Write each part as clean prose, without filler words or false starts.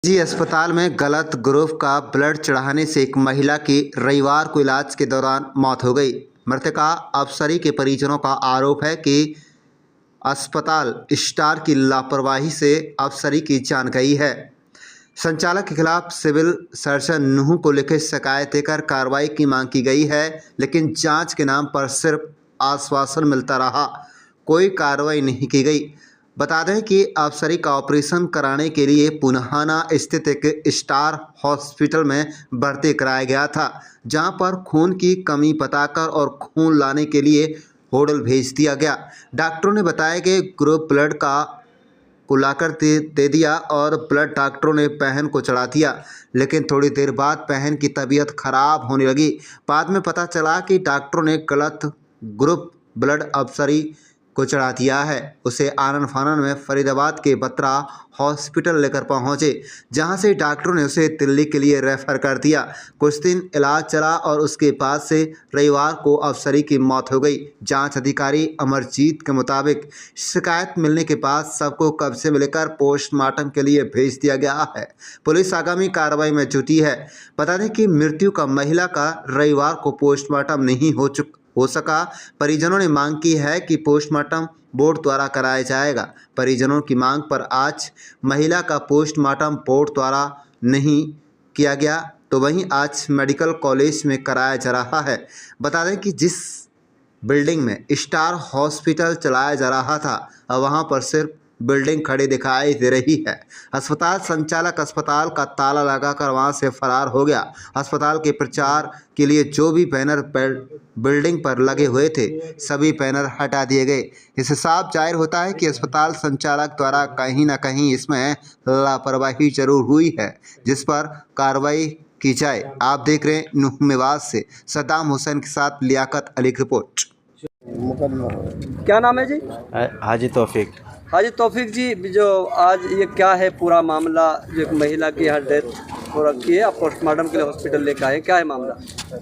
निजी अस्पताल में गलत ग्रुप का ब्लड चढ़ाने से एक महिला की रविवार को इलाज के दौरान मौत हो गई। मृतका अफसरी के परिजनों का आरोप है कि अस्पताल स्टार की लापरवाही से अफसरी की जान गई है। संचालक के खिलाफ सिविल सर्जन नूह को लिखित शिकायत देकर कार्रवाई की मांग की गई है, लेकिन जांच के नाम पर सिर्फ आश्वासन मिलता रहा, कोई कार्रवाई नहीं की गई। बता दें कि अफसरी का ऑपरेशन कराने के लिए पुन्हाना स्थित एक स्टार हॉस्पिटल में भर्ती कराया गया था, जहां पर खून की कमी बताकर और खून लाने के लिए होटल भेज दिया गया। डॉक्टरों ने बताया कि ग्रुप ब्लड को लाकर दे दिया और ब्लड डॉक्टरों ने बहन को चढ़ा दिया, लेकिन थोड़ी देर बाद बहन की तबीयत खराब होने लगी। बाद में पता चला कि डॉक्टरों ने गलत ग्रुप ब्लड अफसरी को चढ़ा दिया है। उसे आनन फानन में फरीदाबाद के बत्रा हॉस्पिटल लेकर पहुंचे, जहां से डॉक्टरों ने उसे दिल्ली के लिए रेफर कर दिया। कुछ दिन इलाज चला और उसके बाद से रविवार को अफसरी की मौत हो गई। जांच अधिकारी अमरजीत के मुताबिक शिकायत मिलने के बाद सबको कब्जे में लेकर पोस्टमार्टम के लिए भेज दिया गया है। पुलिस आगामी कार्रवाई में जुटी है। बता दें कि मृत्यु का महिला का रविवार को पोस्टमार्टम नहीं हो सका। परिजनों ने मांग की है कि पोस्टमार्टम बोर्ड द्वारा कराया जाएगा। परिजनों की मांग पर आज महिला का पोस्टमार्टम बोर्ड द्वारा नहीं किया गया, तो वहीं आज मेडिकल कॉलेज में कराया जा रहा है। बता दें कि जिस बिल्डिंग में स्टार हॉस्पिटल चलाया जा रहा था, वहां पर सिर्फ बिल्डिंग खड़ी दिखाई दे रही है। अस्पताल संचालक अस्पताल का ताला लगाकर वहां से फरार हो गया। अस्पताल के प्रचार के लिए जो भी बैनर बिल्डिंग पर लगे हुए थे, सभी बैनर हटा दिए गए। इससे साफ जाहिर होता है कि अस्पताल संचालक द्वारा कहीं ना कहीं इसमें लापरवाही जरूर हुई है, जिस पर कार्रवाई की जाए। आप देख रहे हैं नूह मेवात से सद्दाम हुसैन के साथ लियाकत अली की रिपोर्ट। क्या नाम है जी? हाजी तौफीक। हाजी तौफीक जी, जो आज ये क्या है पूरा मामला, जो एक महिला की यहाँ डेथ हो रखी है, आप पोस्टमार्टम के लिए हॉस्पिटल लेकर आए, क्या है मामला?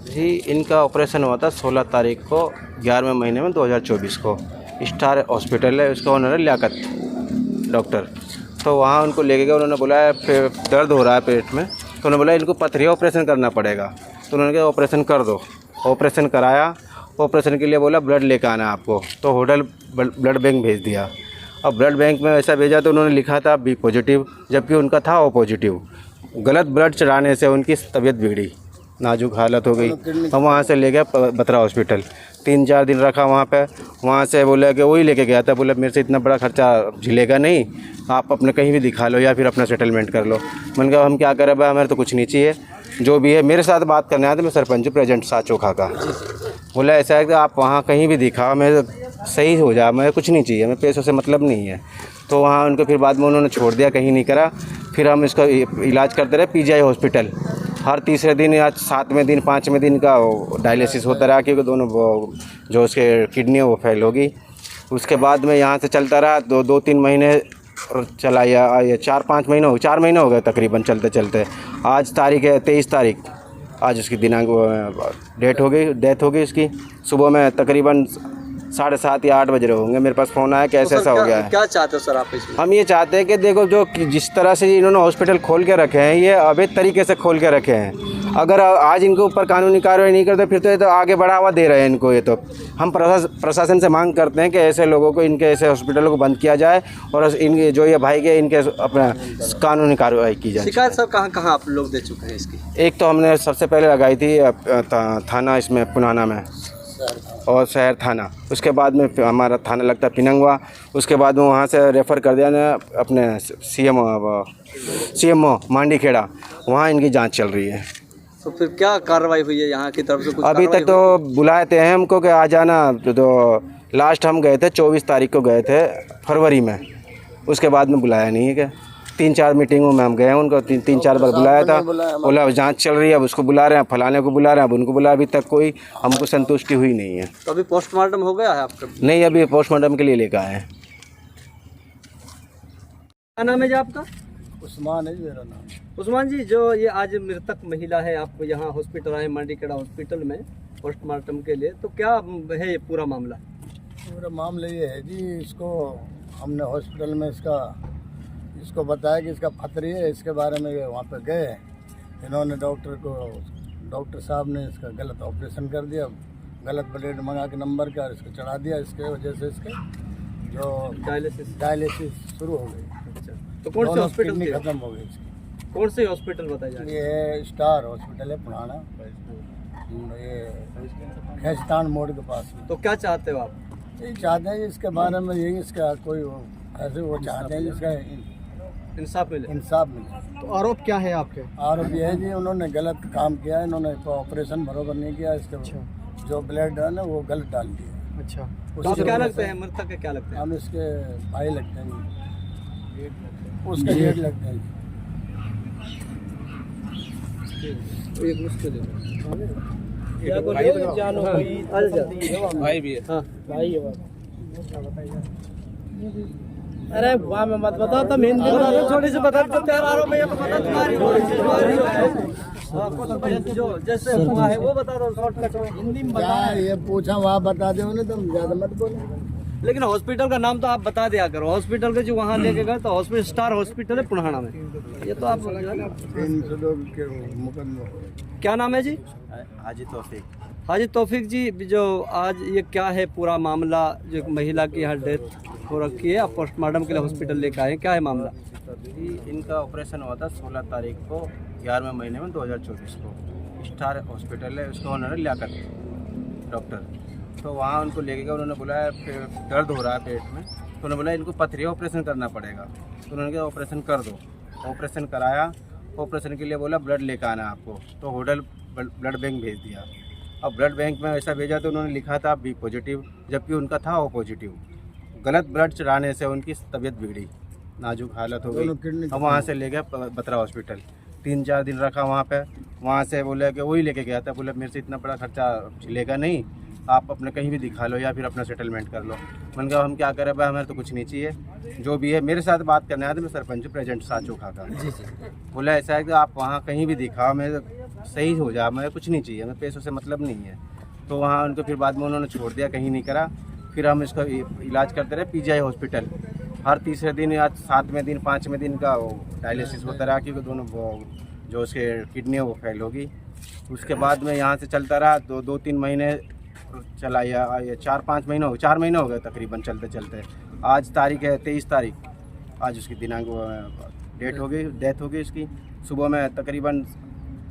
जी, इनका ऑपरेशन हुआ था 16 तारीख को 11वें महीने में 2024 को। स्टार हॉस्पिटल है, उसका ओनर है लियाकत डॉक्टर। तो वहाँ उनको लेके गए, उन्होंने बोला दर्द हो रहा है पेट में, तो उन्होंने बोला इनको पथरी ऑपरेशन करना पड़ेगा। तो उन्होंने कहा ऑपरेशन कर दो। ऑपरेशन कराया, ऑपरेशन के लिए बोला ब्लड लेकर आना है आपको, तो होटल ब्लड बैंक भेज दिया। अब ब्लड बैंक में ऐसा भेजा तो उन्होंने लिखा था बी पॉजिटिव, जबकि उनका था ओ पॉजिटिव। गलत ब्लड चढ़ाने से उनकी तबीयत बिगड़ी, नाजुक हालत हो गई। हम वहाँ से ले गए बत्रा हॉस्पिटल, 3-4 दिन रखा वहाँ पे। वहाँ से बोला कि वही लेके गया था, बोला मेरे से इतना बड़ा खर्चा झेलेगा नहीं, आप अपने कहीं भी दिखा लो या फिर अपना सेटलमेंट कर लो। मैंने कहा हम क्या करें भाई, हमें तो कुछ नहीं चाहिए, जो भी है। मेरे साथ बात करने आया था, मैं सरपंच प्रेजेंट साचोखा का। बोला ऐसा है कि आप वहाँ कहीं भी दिखाओ, मैं सही हो जाए, मैं कुछ नहीं चाहिए, मैं पैसों से मतलब नहीं है। तो वहाँ उनको फिर बाद में उन्होंने छोड़ दिया, कहीं नहीं करा। फिर हम इसका इलाज करते रहे पीजीआई हॉस्पिटल। हर तीसरे दिन या 7वें दिन 5वें दिन का डायलिसिस होता रहा, क्योंकि दोनों जो उसके किडनी है वो फेल होगी। उसके बाद में यहाँ से चलता रहा 2-3 महीने चला, या 4-5 महीने 4 महीने हो गए तकरीबन चलते चलते। आज तारीख है 23 तारीख, आज उसकी दिनांक डेथ हो गई उसकी। सुबह में तकरीबन 7:30 या 8 बज रहे होंगे, मेरे पास फ़ोन आया कि ऐसा हो गया है। क्या चाहते हो सर आप इसमें? हम ये चाहते हैं कि देखो, जो जिस तरह से इन्होंने हॉस्पिटल खोल के रखे हैं, ये अवैध तरीके से खोल के रखे हैं। अगर आज इनके ऊपर कानूनी कार्रवाई नहीं करते, फिर तो ये तो आगे बढ़ावा दे रहे हैं इनको। ये तो हम प्रशासन से मांग करते हैं कि ऐसे लोगों को, इनके ऐसे हॉस्पिटलों को बंद किया जाए और इनके जो ये भाई के इनके अपना कानूनी कार्रवाई की जाए। शिकायत सर कहाँ आप लोग दे चुके हैं इसकी? एक तो हमने सबसे पहले लगाई थी थाना इसमें पुनाना में और शहर थाना, उसके बाद में हमारा थाना लगता है पिनंगवा। उसके बाद में वहाँ से रेफ़र कर दिया ना अपने सीएमओ मांडीखेड़ा, वहाँ इनकी जांच चल रही है। तो फिर क्या कार्रवाई हुई है यहाँ की तरफ से? कुछ अभी तक तो बुलाए थे हमको कि आ जाना, तो लास्ट हम गए थे 24 तारीख को गए थे फरवरी में। उसके बाद में बुलाया नहीं है। क्या 3-4 मीटिंगों में हम गए हैं, उनको 3-4 बार बुलाया था, बोला जांच चल रही है, अब उसको बुला रहे हैं, फलाने को बुला रहे हैं, अब उनको बुला। अभी तक कोई हमको संतुष्टि हुई नहीं है। तो अभी पोस्टमार्टम हो गया है आपका? नहीं, अभी पोस्टमार्टम के लिए लेकर आए हैं। क्या नाम है जी आपका? उस्मान है मेरा नाम। उस्मान जी, जो ये आज मृतक महिला है, आप यहाँ हॉस्पिटल आए मांडीखेड़ा हॉस्पिटल में पोस्टमार्टम के लिए, तो क्या है ये पूरा मामला? पूरा मामला ये है जी, इसको हमने हॉस्पिटल में इसका इसको बताया कि इसका पथरी है, इसके बारे में ये वहाँ पे गए हैं। इन्होंने डॉक्टर साहब ने इसका गलत ऑपरेशन कर दिया, गलत ब्लेड मंगा के नंबर का इसको चढ़ा दिया। इसके वजह से इसके जो डायलिसिस शुरू हो गई। तो कौन से हॉस्पिटल किडनी से? खत्म हो गई इसकी। कौन से हॉस्पिटल बताया जा रहा है? ये स्टार हॉस्पिटल है पुराना, ये खैस्तान मोड़ के पास में। तो क्या चाहते हो आप? यही चाहते हैं कि इसके बारे में यही इसका कोई ऐसे वो चाहते हैं जिसका इंसाफ मिले। इंसाफ मिले। तो आरोप क्या है आपके? आरोप ये है जी उन्होंने गलत काम किया है, इन्होंने ऑपरेशन बरोबर नहीं किया, इसके जो ब्लड है ना वो गलत डाल दिया। अच्छा, तो उसकी आप क्या वजह लगते से हैं, मृतक के क्या लगते हैं? हम इसके भाई लगते हैं, उसके जेठ लगते हैं। एक मुश्किल है। भाई भी है। हाँ, अरे वहाँ में मत बताओ, तुम हिंदी में छोटी सी बता दो। तेरा आरोप है, ये तो बता तुम्हारी जो जैसे हुआ है वो बता दो शॉर्टकट में। हिंदी में क्या ये पूछा वहाँ बता दे उन्हें, तुम ज्यादा मत बोलो। लेकिन हॉस्पिटल का नाम तो आप बता दिया करो। हॉस्पिटल के जो वहाँ लेके गए तो हॉस्पिटल स्टार हॉस्पिटल है पुराना में। ये तो आप 302 के मुकदमे। क्या नाम है जी? हाजी तौफीक। हाजी तौफीक जी, जो आज ये क्या है पूरा मामला, जो एक महिला की यहाँ डेथ हो रखी है, आप पोस्टमार्टम के लिए हॉस्पिटल लेकर आए, क्या है मामला? इनका ऑपरेशन हुआ था 16 तारीख को 11वें महीने में 2024 को। स्टार हॉस्पिटल है, उसका ओनर है लियाकत डॉक्टर। तो वहाँ उनको लेके गए, उन्होंने बुलाया, दर्द हो रहा है पेट में, तो उन्होंने बोला इनको पथरी ऑपरेशन करना पड़ेगा। तो उन्होंने कहा ऑपरेशन कर दो। ऑपरेशन कराया, ऑपरेशन के लिए बोला ब्लड लेकर आना आपको, तो होटल ब्लड बैंक भेज दिया। अब ब्लड बैंक में ऐसा भेजा तो उन्होंने लिखा था बी पॉजिटिव, जबकि उनका था ओ पॉजिटिव। गलत ब्लड चढ़ाने से उनकी तबीयत बिगड़ी, नाजुक हालत हो गई। अब वहाँ से ले गया बत्रा हॉस्पिटल, 3-4 दिन रखा वहाँ पे। वहाँ से बोले कि वही लेके गया था, बोले मेरे से इतना बड़ा खर्चा लेगा नहीं, आप अपने कहीं भी दिखा लो या फिर अपना सेटलमेंट कर लो। मैंने कहा हम क्या करें भाई, हमें तो कुछ नहीं चाहिए, जो भी है। मेरे साथ बात करने आया था, मैं सरपंच प्रेजेंट साथ चौखा का। बोला ऐसा है कि आप वहाँ कहीं भी दिखाओ, मैं सही हो जाए, मैं कुछ नहीं चाहिए, हमें पैसों से मतलब नहीं है। तो वहाँ उनको फिर बाद में उन्होंने छोड़ दिया, कहीं नहीं करा। फिर हम इसका इलाज करते रहे पीजीआई हॉस्पिटल। हर तीसरे दिन या 7वें दिन 5वें दिन का डायलिसिस होता रहा, क्योंकि दोनों जो उसके किडनी है वो फेल होगी। उसके बाद में यहाँ से चलता रहा 2-3 महीने चला, या 4-5 महीने हो गए, 4 महीने हो गए तकरीबन चलते चलते। आज तारीख है 23 तारीख, आज उसकी दिनांक डेट हो गई, डेथ हो गई उसकी। सुबह में तकरीबन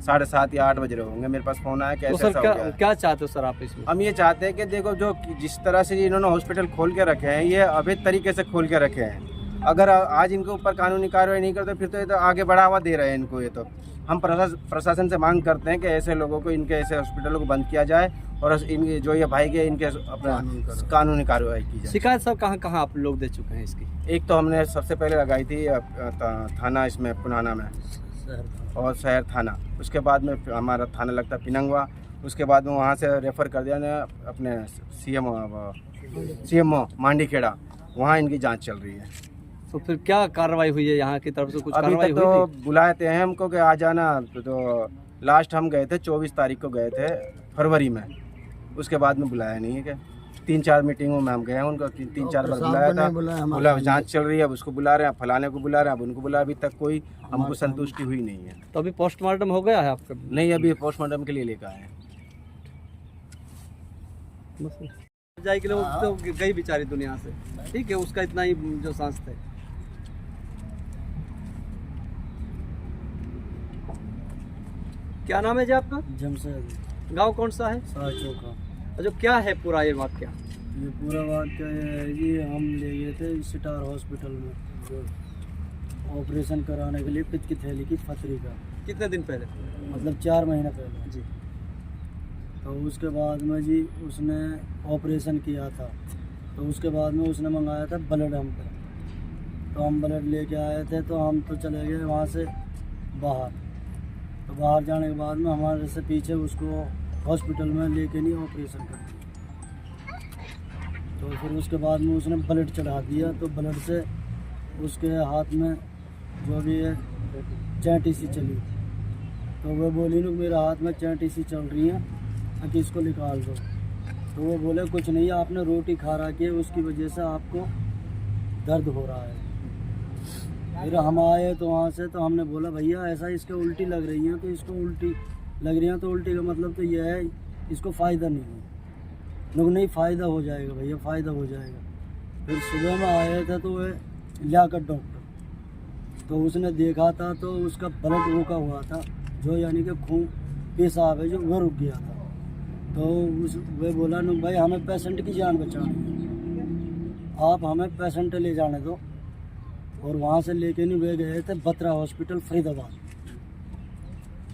7:30 या 8 बज रहे होंगे, मेरे पास फ़ोन आया कि तो ऐसा सर हो गया है। क्या चाहते हो सर आप इसमें? हम ये चाहते हैं कि देखो, जो जिस तरह से इन्होंने हॉस्पिटल खोल के रखे हैं, ये अवैध तरीके से खोल के रखे हैं। अगर आज इनके ऊपर कानूनी कार्रवाई नहीं करते फिर तो ये तो आगे बढ़ावा दे रहे हैं इनको। ये तो हम प्रशासन से मांग करते हैं कि ऐसे लोगों को, इनके ऐसे हॉस्पिटलों को बंद किया जाए और इनके जो ये भाई के इनके अपना कानूनी कार्रवाई की जाए। शिकायत सब कहाँ आप लोग दे चुके हैं इसकी? एक तो हमने सबसे पहले लगाई थी थाना इसमें पुनाना में और शहर थाना, उसके बाद में हमारा थाना लगता पिनंगवा, उसके बाद में वहाँ से रेफ़र कर दिया ने अपने CMO मांडीखेड़ा, वहाँ इनकी जांच चल रही है। तो फिर क्या कार्रवाई हुई है यहाँ की तरफ से? कुछ अभी कार्रवाई तक हुई तो थी? बुलाए थे हमको कि आ जाना, तो लास्ट हम गए थे 24 तारीख को गए थे फरवरी में, उसके बाद में बुलाया नहीं है। क्या 3-4 मीटिंगों में हम गए हैं, उनको 3-4 बार बुलाया था, बोला जांच चल रही है, अब उसको बुला रहे हैं, फलाने को बुला रहे हैं, अब उनको बुला, अभी तक कोई हमको संतुष्टि हुई नहीं है। तो अभी पोस्टमार्टम हो गया है आपका? नहीं, अभी पोस्टमार्टम के लिए लेकर आए हैं। जाए के लिए तो गई बेचारी दुनिया से, ठीक है, उसका इतना ही जो सांस थे। क्या नाम है जी आपका? जमशेद। गांव कौन सा है? चौका। जो क्या है पूरा ये वाक्या? ये पूरा वाक्य है जी, हम ले गए थे स्टार हॉस्पिटल में जो ऑपरेशन कराने के लिए पित्त की थैली की पथरी का, कितने दिन पहले? मतलब 4 महीने पहले जी। तो उसके बाद में जी उसने ऑपरेशन किया था, तो उसके बाद में उसने मंगाया था ब्लड हम पे, तो हम ब्लड लेके आए थे, तो हम तो चले गए वहाँ से बाहर। तो बाहर जाने के बाद में हमारे से पीछे उसको हॉस्पिटल में लेके नहीं ऑपरेशन कर दिया। तो फिर उसके बाद में उसने ब्लड चढ़ा दिया, तो ब्लड से उसके हाथ में जो भी है चैंटी सी चली, तो वह बोली ना मेरे हाथ में चैंटी सी चल रही है, कि इसको निकाल दो। तो वो बोले कुछ नहीं, आपने रोटी खा रहा कि उसकी वजह से आपको दर्द हो रहा है। फिर हम आए तो वहाँ से तो हमने बोला भैया ऐसा इसके उल्टी लग रही है, तो इसको उल्टी लग रही है तो उल्टी का मतलब तो यह है इसको फ़ायदा नहीं है। लोग नहीं फ़ायदा हो जाएगा भैया, फ़ायदा हो जाएगा। फिर सुबह में आए थे तो वह लियाकत डॉक्टर, तो उसने देखा था तो उसका ब्लड रुका हुआ था, जो यानी कि खून पेशाब है जो वह रुक गया था। तो वह बोला न भाई हमें पेशेंट की जान बचानी है, आप हमें पेशेंट ले जाने दो। और वहाँ से लेके नहीं वे गए थे बत्रा हॉस्पिटल फरीदाबाद,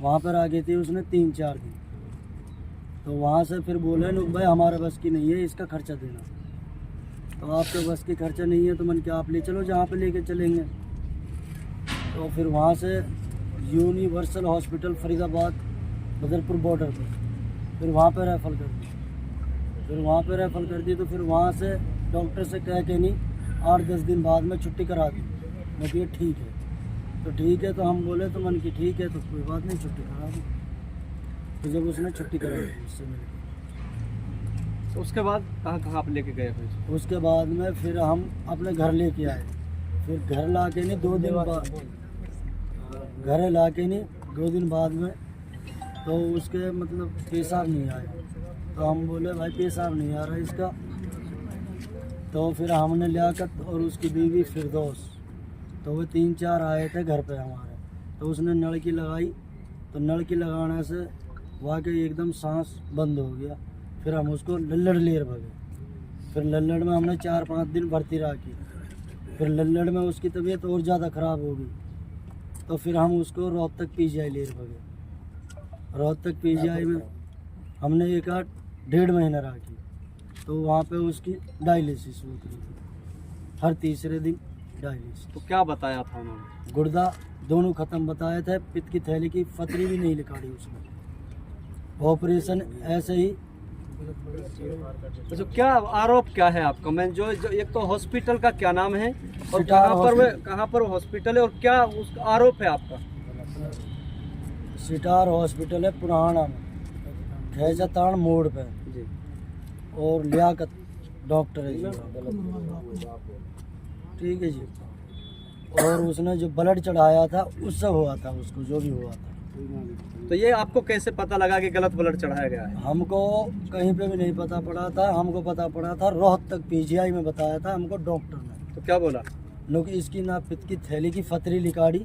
वहाँ पर आ गई थी उसने 3-4 दिन। तो वहाँ से फिर बोले न भाई हमारे बस की नहीं है इसका खर्चा देना, तो आपके बस की खर्चा नहीं है तो मन क्या आप ले चलो जहाँ पे लेके चलेंगे। तो फिर वहाँ से universal hospital Faridabad Badarpur border पर, फिर वहाँ पे रेफर कर दी। फिर वहाँ पे रेफर कर दी तो फिर वहाँ से डॉक्टर से कह के नहीं 8-10 दिन बाद में छुट्टी करा दी। मैं ये ठीक है, तो ठीक है, तो हम बोले तो मन की ठीक है तो कोई बात नहीं छुट्टी करा दी। तो जब उसने छुट्टी करा दी उससे मिल तो उसके बाद कहाँ आप लेके गए फिर? उसके बाद में फिर हम अपने घर लेके आए। फिर घर ला के नहीं 2 दिन बाद, घर ला के नहीं 2 दिन बाद में तो उसके मतलब पेशाब नहीं आया। तो हम बोले भाई पेशाब नहीं आ रहा इसका। तो फिर हमने लियाकत और उसकी बीवी फिरदौस, तो वो 3-4 आए थे घर पे हमारे। तो उसने नल की लगाई, तो नल की लगाने से वाकई एकदम सांस बंद हो गया। फिर हम उसको लल्लड़ लेर भगे। फिर लल्लड़ में हमने 4-5 दिन भर्ती रखी। फिर लल्लड़ में उसकी तबीयत और ज़्यादा ख़राब हो गई, तो फिर हम उसको रोहतक PGI लेर भगे। रोहतक PGI में हमने 1-1.5 महीना रखी, तो वहाँ पे उसकी डायलिसिस होती थी, हर तीसरे दिन डायलिसिस। तो क्या बताया था उन्होंने? गुर्दा दोनों ख़त्म बताए थे, पित्त की थैली की फतरी भी नहीं निकाली उसने। ऑपरेशन ऐसे ही। तो क्या आरोप क्या है आपका? मैं जो एक तो हॉस्पिटल का क्या नाम है और सिटार कहाँ पर हॉस्पिटल है और क्या उसका आरोप है आपका? सिटार हॉस्पिटल है पुराना में, खैजातान मोड़ पे जी। और लियाकत डॉक्टर है जी, ठीक है जी। और उसने जो ब्लड चढ़ाया था उससे हुआ था, उसको जो भी हुआ था। तो ये आपको कैसे पता लगा कि गलत ब्लड चढ़ाया गया है? हमको कहीं पे भी नहीं पता पड़ा था, हमको पता पड़ा था रोहतक PGI में बताया था हमको डॉक्टर ने। तो क्या बोला? लोग इसकी ना पित्त की थैली की फतरी निकाली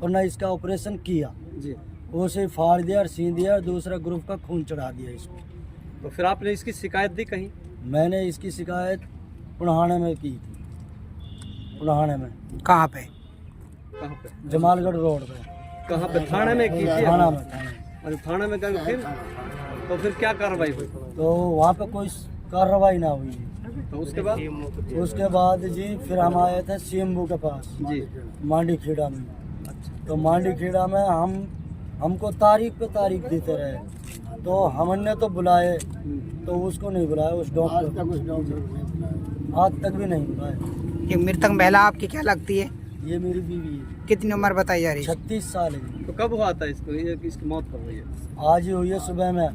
और ना इसका ऑपरेशन किया, जी। वो से फाड़ दिया और सी दिया और दूसरा ग्रुप का खून चढ़ा दिया इसको। तो फिर आपने इसकी शिकायत दी कहीं? मैंने इसकी शिकायत पुणाहाने में की थी, पुणाहाने में। कहाँ पे? कहाँ पे? जमालगढ़ रोड पे। कहाँ पे? थाने में की थी? थाना में, थाने। अरे थाने में गए फिर? तो फिर क्या कार्रवाई हुई? तो वहाँ पे कोई कार्रवाई ना हुई। तो उसके बाद? उसके बाद जी फिर हम आए थे CMO के पास जी। मांडी खेड़ा में। तो मांडी खेड़ा में हमको तारीख पे तारीख देते रहे, तो हमने तो बुलाए तो उसको नहीं बुलाया, उस डॉक्टर आज तक भी नहीं बुलाया। ये मृतक महिला आपकी क्या लगती है? ये मेरी बीवी है। कितनी उम्र बताई जा रही है? 36 साल है। तो कब हुआ था इसको, ये इसकी मौत कब हुई है? आज ही हुई है सुबह में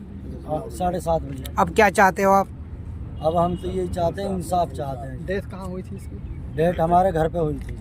7:30 बजे। अब क्या चाहते हो आप? अब हम तो ये चाहते हैं, इंसाफ चाहते हैं। डेथ कहाँ हुई थी इसकी? डेट हमारे घर पे हुई थी।